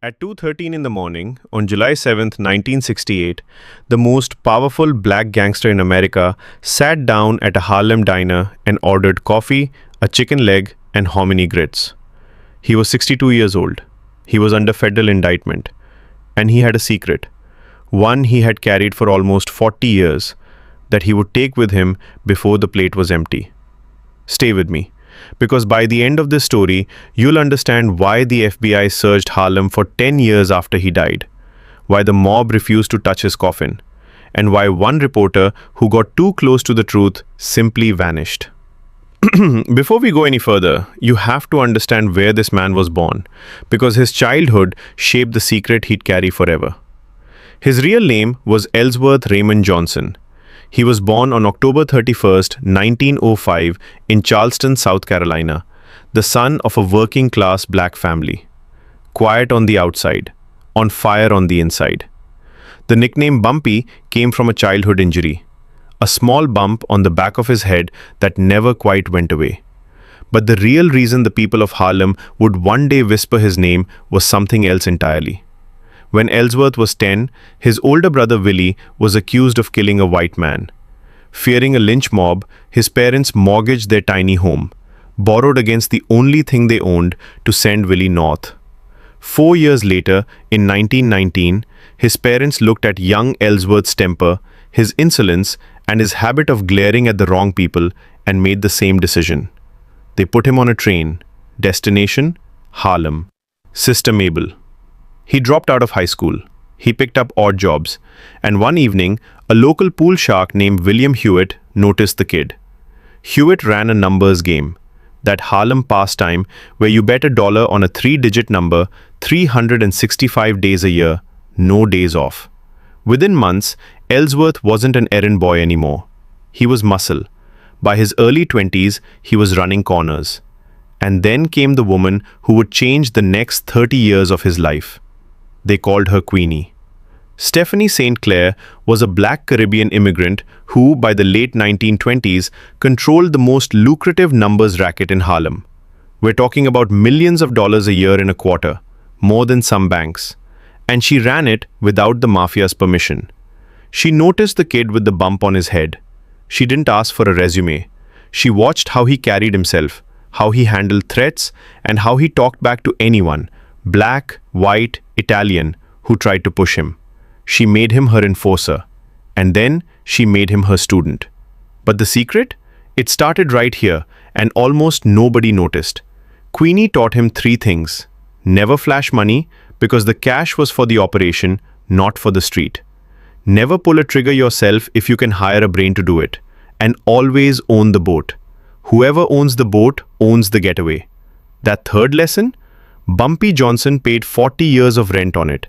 At 2:13 in the morning, on July 7th, 1968, the most powerful black gangster in America sat down at a Harlem diner and ordered coffee, a chicken leg, and hominy grits. He was 62 years old. He was under federal indictment. And he had a secret, one he had carried for almost 40 years, that he would take with him before the plate was empty. Stay with me, because by the end of this story, you'll understand why the FBI searched Harlem for 10 years after he died, why the mob refused to touch his coffin, and why one reporter who got too close to the truth simply vanished. Before we go any further, you have to understand where this man was born, because his childhood shaped the secret he'd carry forever. His real name was Ellsworth Raymond Johnson. He was born on October 31st, 1905 in Charleston, South Carolina, the son of a working-class black family. Quiet on the outside, on fire on the inside. The nickname Bumpy came from a childhood injury, a small bump on the back of his head that never quite went away. But the real reason the people of Harlem would one day whisper his name was something else entirely. When Ellsworth was 10, his older brother Willie was accused of killing a white man. Fearing a lynch mob, his parents mortgaged their tiny home, borrowed against the only thing they owned, to send Willie north. 4 years later, in 1919, his parents looked at young Ellsworth's temper, his insolence, and his habit of glaring at the wrong people and made the same decision. They put him on a train. Destination? Harlem. Sister Mabel. He dropped out of high school. He picked up odd jobs, and one evening, a local pool shark named William Hewitt noticed the kid. Hewitt ran a numbers game, that Harlem pastime where you bet $1 on a 3-digit number 365 days a year, no days off. Within months, Ellsworth wasn't an errand boy anymore. He was muscle. By his early 20s, he was running corners. And then came the woman who would change the next 30 years of his life. They called her Queenie. Stephanie St. Clair was a black Caribbean immigrant who, by the late 1920s, controlled the most lucrative numbers racket in Harlem. We're talking about millions of dollars a year in a quarter, more than some banks. And she ran it without the mafia's permission. She noticed the kid with the bump on his head. She didn't ask for a resume. She watched how he carried himself, how he handled threats, and how he talked back to anyone, black, white, Italian, who tried to push him. She made him her enforcer, and then she made him her student. But the secret? It started right here, and almost nobody noticed. Queenie taught him 3 things. Never flash money, because the cash was for the operation, not for the street. Never pull a trigger yourself if you can hire a brain to do it. And always own the boat. Whoever owns the boat owns the getaway. That third lesson? Bumpy Johnson paid 40 years of rent on it,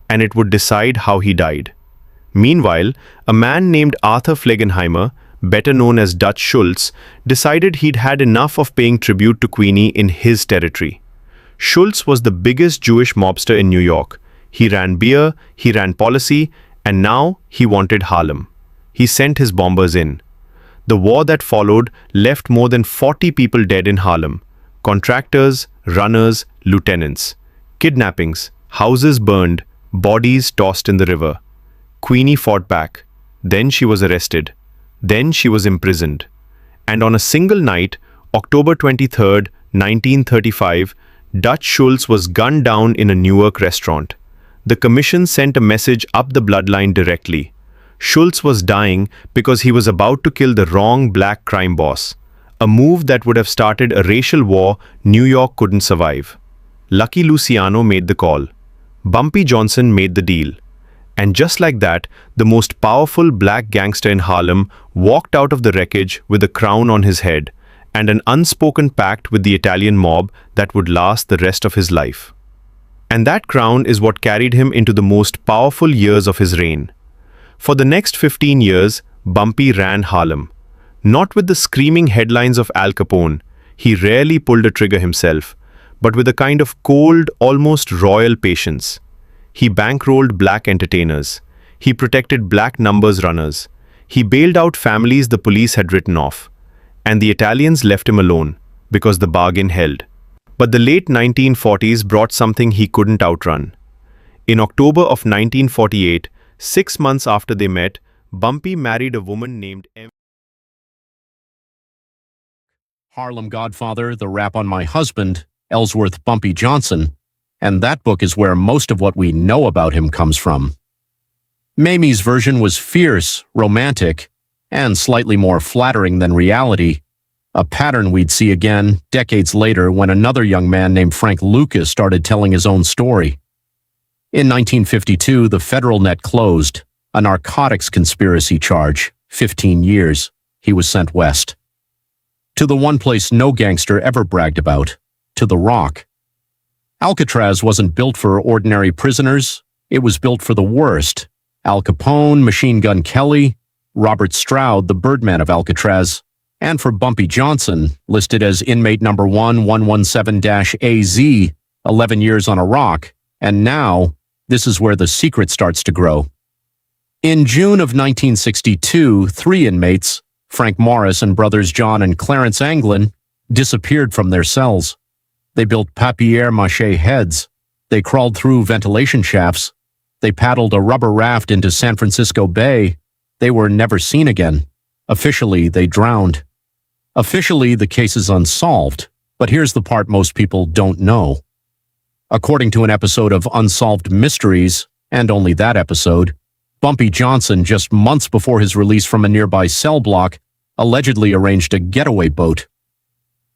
and it would decide how he died. Meanwhile, a man named Arthur Flegenheimer, better known as Dutch Schultz, decided he'd had enough of paying tribute to Queenie in his territory. Schultz was the biggest Jewish mobster in New York. He ran beer, he ran policy, and now he wanted Harlem. He sent his bombers in. The war that followed left more than 40 people dead in Harlem. Contractors, runners, lieutenants. Kidnappings, houses burned, bodies tossed in the river. Queenie fought back. Then she was arrested. Then she was imprisoned. And on a single night, October 23rd, 1935, Dutch Schultz was gunned down in a Newark restaurant. The commission sent a message up the bloodline directly. Schultz was dying because he was about to kill the wrong black crime boss, a move that would have started a racial war New York couldn't survive. Lucky Luciano made the call. Bumpy Johnson made the deal. And just like that, the most powerful black gangster in Harlem walked out of the wreckage with a crown on his head and an unspoken pact with the Italian mob that would last the rest of his life. And that crown is what carried him into the most powerful years of his reign. For the next 15 years, Bumpy ran Harlem. Not with the screaming headlines of Al Capone, he rarely pulled a trigger himself, but with a kind of cold, almost royal patience. He bankrolled black entertainers. He protected black numbers runners. He bailed out families the police had written off. And the Italians left him alone, because the bargain held. But the late 1940s brought something he couldn't outrun. In October of 1948, 6 months after they met, Bumpy married a woman named Harlem Godfather, The Rap on My Husband, Ellsworth Bumpy Johnson, and that book is where most of what we know about him comes from. Mamie's version was fierce, romantic, and slightly more flattering than reality, a pattern we'd see again decades later when another young man named Frank Lucas started telling his own story. In 1952, the federal net closed, a narcotics conspiracy charge, 15 years. He was sent west. To the one place no gangster ever bragged about, to the Rock. Alcatraz wasn't built for ordinary prisoners, it was built for the worst. Al Capone, Machine Gun Kelly, Robert Stroud, the Birdman of Alcatraz, and for Bumpy Johnson, listed as inmate number 1117-AZ, 11 years on a rock, and now, this is where the secret starts to grow. In June of 1962, 3 inmates, Frank Morris and brothers John and Clarence Anglin, disappeared from their cells. They built papier-mâché heads. They crawled through ventilation shafts. They paddled a rubber raft into San Francisco Bay. They were never seen again. Officially, they drowned. Officially, the case is unsolved, but here's the part most people don't know. According to an episode of Unsolved Mysteries, and only that episode, Bumpy Johnson, just months before his release from a nearby cell block, allegedly arranged a getaway boat.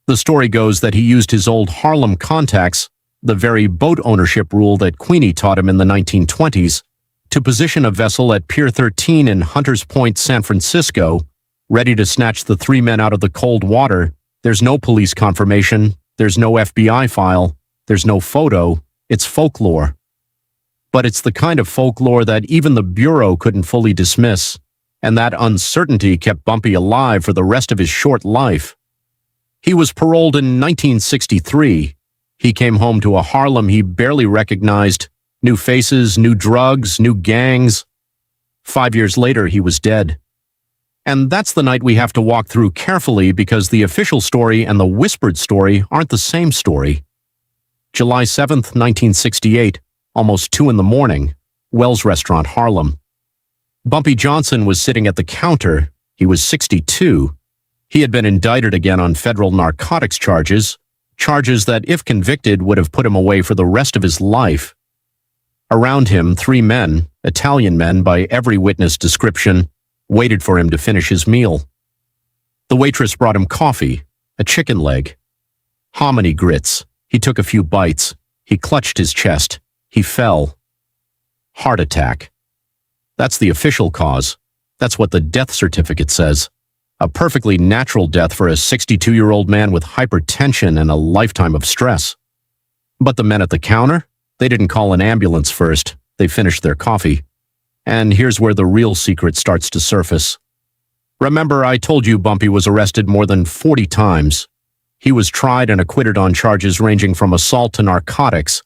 The story goes that he used his old Harlem contacts, the very boat ownership rule that Queenie taught him in the 1920s, to position a vessel at Pier 13 in Hunters Point, San Francisco, ready to snatch the 3 men out of the cold water. There's no police confirmation, there's no FBI file, there's no photo, it's folklore. But it's the kind of folklore that even the Bureau couldn't fully dismiss, and that uncertainty kept Bumpy alive for the rest of his short life. He was paroled in 1963. He came home to a Harlem he barely recognized, new faces, new drugs, new gangs. 5 years later, he was dead. And that's the night we have to walk through carefully because the official story and the whispered story aren't the same story. July 7th, 1968. Almost 2 in the morning, Wells Restaurant, Harlem. Bumpy Johnson was sitting at the counter. He was 62. He had been indicted again on federal narcotics charges that, if convicted, would have put him away for the rest of his life. Around him, 3 men, Italian men by every witness description, waited for him to finish his meal. The waitress brought him coffee, a chicken leg, hominy grits. He took a few bites. He clutched his chest. He fell. Heart attack. That's the official cause. That's what the death certificate says. A perfectly natural death for a 62-year-old man with hypertension and a lifetime of stress. But the men at the counter? They didn't call an ambulance first. They finished their coffee. And here's where the real secret starts to surface. Remember, I told you Bumpy was arrested more than 40 times. He was tried and acquitted on charges ranging from assault to narcotics.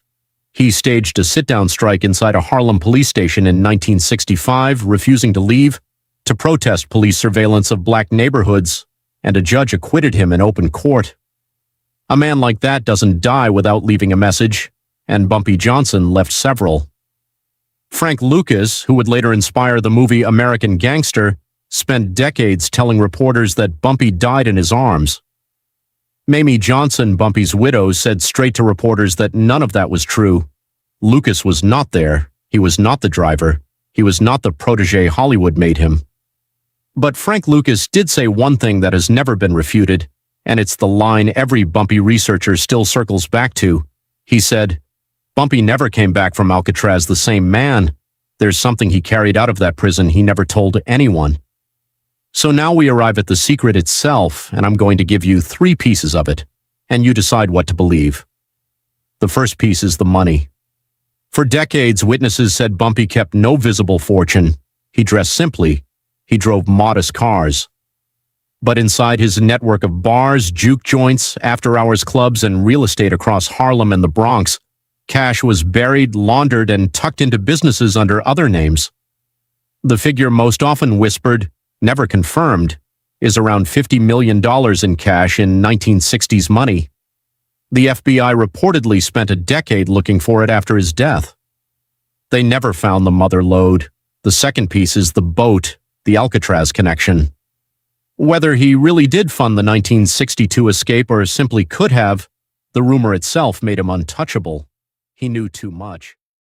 He staged a sit-down strike inside a Harlem police station in 1965, refusing to leave, to protest police surveillance of black neighborhoods, and a judge acquitted him in open court. A man like that doesn't die without leaving a message, and Bumpy Johnson left several. Frank Lucas, who would later inspire the movie American Gangster, spent decades telling reporters that Bumpy died in his arms. Mamie Johnson, Bumpy's widow, said straight to reporters that none of that was true. Lucas was not there. He was not the driver. He was not the protege Hollywood made him. But Frank Lucas did say one thing that has never been refuted, and it's the line every Bumpy researcher still circles back to. He said, "Bumpy never came back from Alcatraz the same man. There's something he carried out of that prison he never told anyone." So now we arrive at the secret itself, and I'm going to give you 3 pieces of it, and you decide what to believe. The first piece is the money. For decades, witnesses said Bumpy kept no visible fortune. He dressed simply. He drove modest cars. But inside his network of bars, juke joints, after-hours clubs, and real estate across Harlem and the Bronx, cash was buried, laundered, and tucked into businesses under other names. The figure most often whispered, never confirmed, is around $50 million in cash in 1960s money. The FBI reportedly spent a decade looking for it after his death. They never found the mother lode. The second piece is the boat, the Alcatraz connection. Whether he really did fund the 1962 escape or simply could have, the rumor itself made him untouchable. He knew too much.